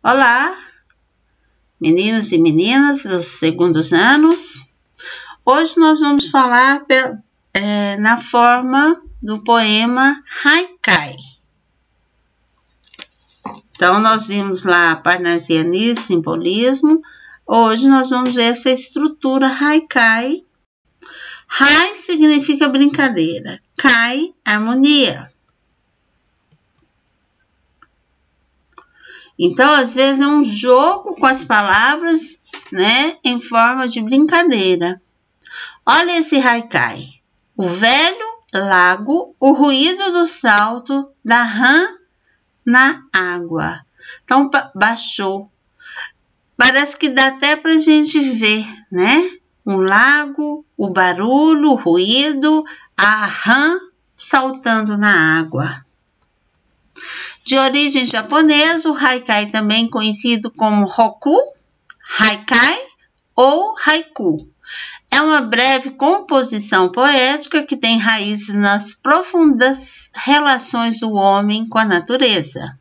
Olá, meninos e meninas dos segundos anos. Hoje nós vamos falar na forma do poema Haikai. Então, nós vimos lá parnasianismo, simbolismo. Hoje nós vamos ver essa estrutura Haikai. Hai significa brincadeira, Kai, harmonia. Então, às vezes é um jogo com as palavras, né, em forma de brincadeira. Olha esse Haikai. O velho lago, o ruído do salto da rã na água. Então, baixou. Parece que dá até pra gente ver, né? Um lago, o barulho, o ruído, a rã saltando na água. De origem japonesa, o Haikai também conhecido como Hokku, Haikai ou Haiku. É uma breve composição poética que tem raízes nas profundas relações do homem com a natureza.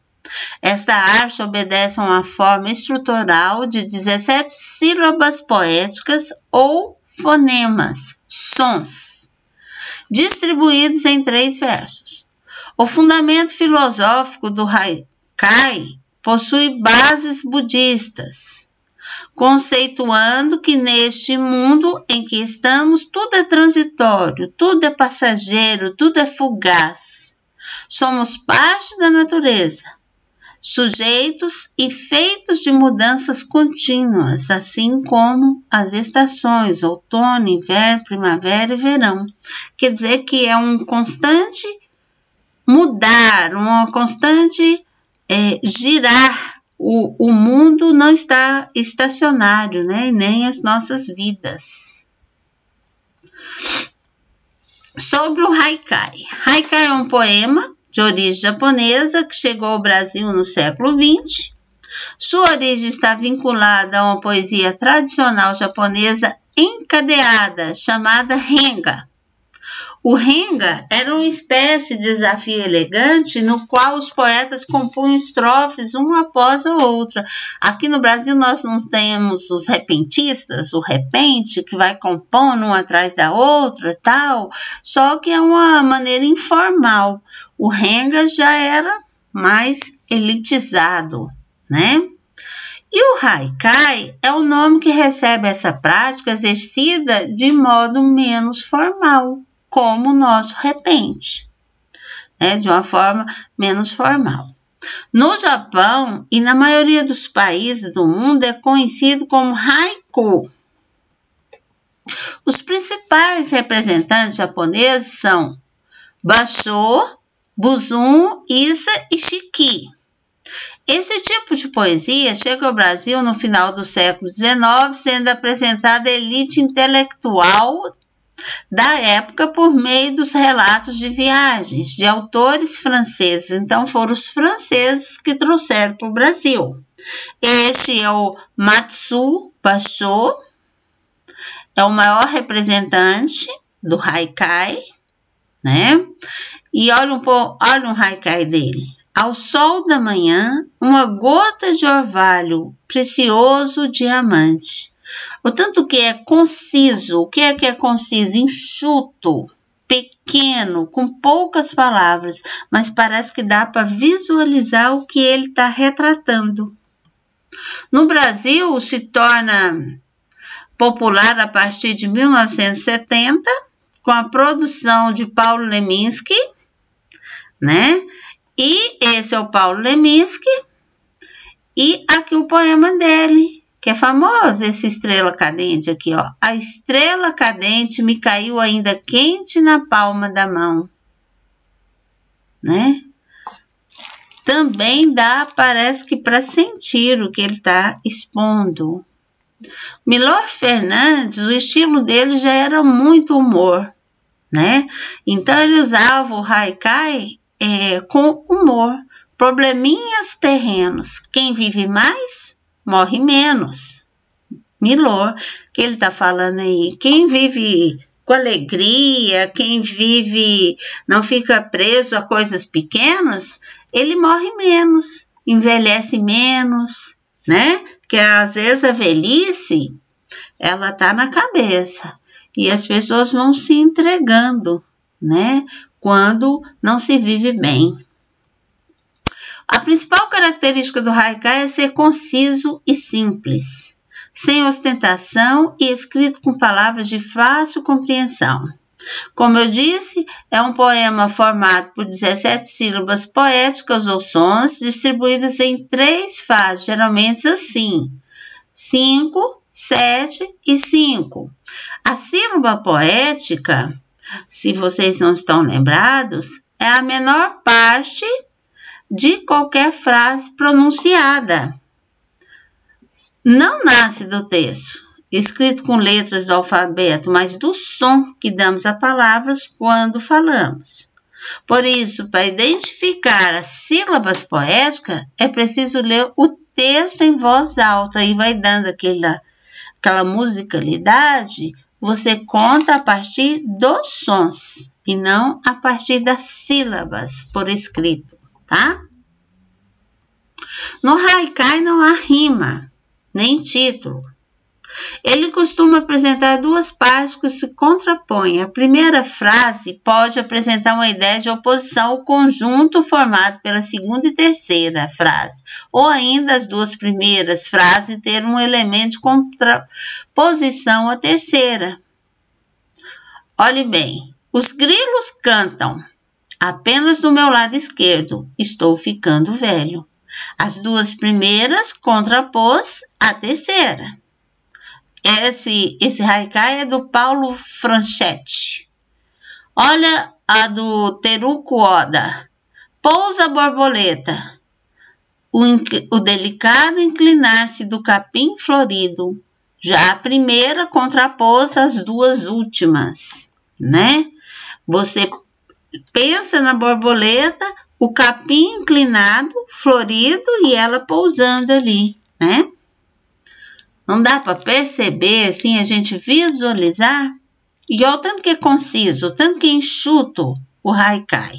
Esta arte obedece a uma forma estrutural de 17 sílabas poéticas ou fonemas, sons, distribuídos em 3 versos. O fundamento filosófico do Haikai possui bases budistas, conceituando que neste mundo em que estamos tudo é transitório, tudo é passageiro, tudo é fugaz. Somos parte da natureza, sujeitos e feitos de mudanças contínuas, assim como as estações, outono, inverno, primavera e verão. Quer dizer que é um constante mudar, uma constante girar. O mundo não está estacionário, né? Nem as nossas vidas. Sobre o Haikai. Haikai é um poema de origem japonesa que chegou ao Brasil no século XX. Sua origem está vinculada a uma poesia tradicional japonesa encadeada, chamada Renga. O Renga era uma espécie de desafio elegante no qual os poetas compunham estrofes uma após a outra. Aqui no Brasil nós não temos os repentistas, o repente, que vai compondo uma atrás da outra, tal, só que é uma maneira informal. O Renga já era mais elitizado, né? E o Haikai é o nome que recebe essa prática exercida de modo menos formal, como o nosso repente, né? De uma forma menos formal. No Japão e na maioria dos países do mundo é conhecido como haiku. Os principais representantes japoneses são Basho, Buzun, Issa e Shiki. Esse tipo de poesia chega ao Brasil no final do século XIX, sendo apresentada à elite intelectual da época por meio dos relatos de viagens de autores franceses. Então, foram os franceses que trouxeram para o Brasil. Este é o Matsu Basho, é o maior representante do Haikai, né? E olha um Haikai dele. Ao sol da manhã, uma gota de orvalho, precioso diamante. O tanto que é conciso, o que é conciso? Enxuto, pequeno, com poucas palavras, mas parece que dá para visualizar o que ele está retratando. No Brasil, se torna popular a partir de 1970, com a produção de Paulo Leminski, né? E esse é o Paulo Leminski, e aqui o poema dele, que é famoso, esse estrela cadente aqui, ó. A estrela cadente me caiu ainda quente na palma da mão, né? Também dá, parece que para sentir o que ele está expondo. Milor Fernandes, o estilo dele já era muito humor, né? Então ele usava o Haikai com humor. Probleminhas terrenos. Quem vive mais, morre menos. Milor, que ele está falando aí. Quem vive com alegria, quem vive, não fica preso a coisas pequenas, ele morre menos. envelhece menos, né? Porque às vezes a velhice, ela tá na cabeça e as pessoas vão se entregando, né? Quando não se vive bem. A principal característica do haikai é ser conciso e simples, sem ostentação e escrito com palavras de fácil compreensão. Como eu disse, é um poema formado por 17 sílabas poéticas ou sons, distribuídas em 3 fases, geralmente assim, 5, 7 e 5. A sílaba poética, se vocês não estão lembrados, é a menor parte de qualquer frase pronunciada. Não nasce do texto, escrito com letras do alfabeto, mas do som que damos a palavras quando falamos. Por isso, para identificar as sílabas poéticas, é preciso ler o texto em voz alta e vai dando aquela musicalidade. Você conta a partir dos sons e não a partir das sílabas por escrito, tá? No haikai não há rima, nem título. Ele costuma apresentar 2 partes que se contrapõem. A primeira frase pode apresentar uma ideia de oposição ao conjunto formado pela segunda e terceira frase, ou ainda as 2 primeiras frases ter um elemento de contraposição à terceira. Olhe bem, os grilos cantam apenas do meu lado esquerdo, estou ficando velho. As 2 primeiras contrapôs a terceira. Esse haikai é do Paulo Franchetti. Olha a do Teruko Oda. Pousa a borboleta. O delicado inclinar-se do capim florido. Já a primeira contrapôs as 2 últimas, né? Você pensa na borboleta, o capim inclinado, florido e ela pousando ali, né? Não dá para perceber, assim, a gente visualizar? E olha o tanto que é conciso, o tanto que é enxuto o haikai.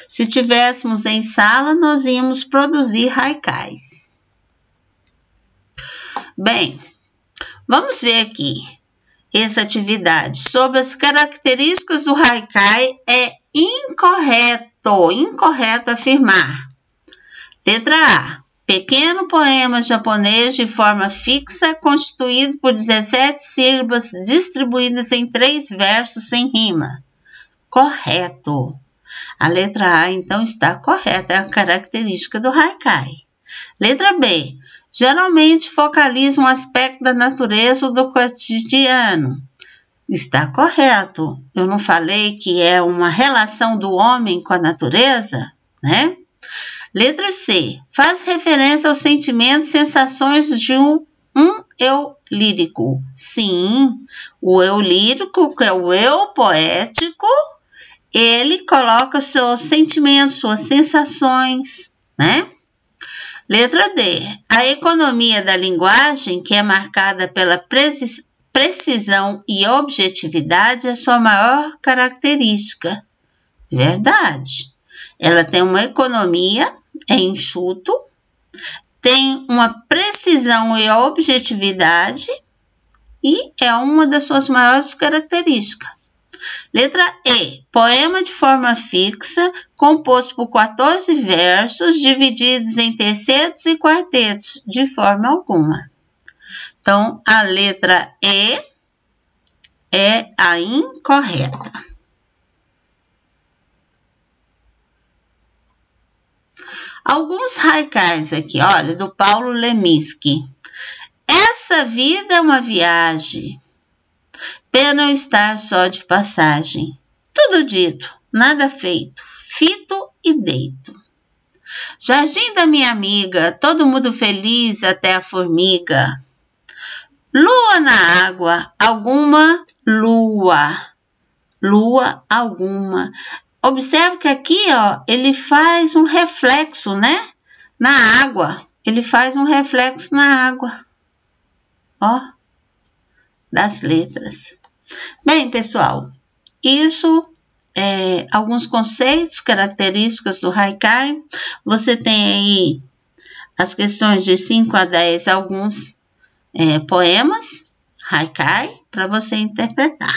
Se tivéssemos em sala, nós íamos produzir haikais. Bem, vamos ver aqui essa atividade. Sobre as características do haikai, é incorreto afirmar. Letra A. Pequeno poema japonês de forma fixa, constituído por 17 sílabas distribuídas em 3 versos sem rima. Correto. A letra A, então, está correta, é a característica do haikai. Letra B. Geralmente focaliza um aspecto da natureza ou do cotidiano. Está correto. Eu não falei que é uma relação do homem com a natureza, né? Letra C. Faz referência aos sentimentos e sensações de um eu lírico. Sim, o eu lírico, que é o eu poético, ele coloca seus sentimentos, suas sensações, né? Letra D. A economia da linguagem, que é marcada pela precisão e objetividade, é sua maior característica. Verdade. Ela tem uma economia, é enxuto, tem uma precisão e objetividade e é uma das suas maiores características. Letra E. Poema de forma fixa, composto por 14 versos, divididos em tercetos e quartetos, de forma alguma. Então, a letra E é a incorreta. Alguns haikais aqui, olha, do Paulo Leminski. Essa vida é uma viagem, pena eu estar só de passagem. Tudo dito, nada feito, fito e deito. Jardim da minha amiga, todo mundo feliz até a formiga. Lua na água, alguma lua. Lua alguma. Observe que aqui, ó, ele faz um reflexo, né? Na água. Ele faz um reflexo na água. Ó, das letras. Bem, pessoal, isso alguns conceitos, características do haikai. Você tem aí as questões de 5 a 10, alguns poemas haikai para você interpretar.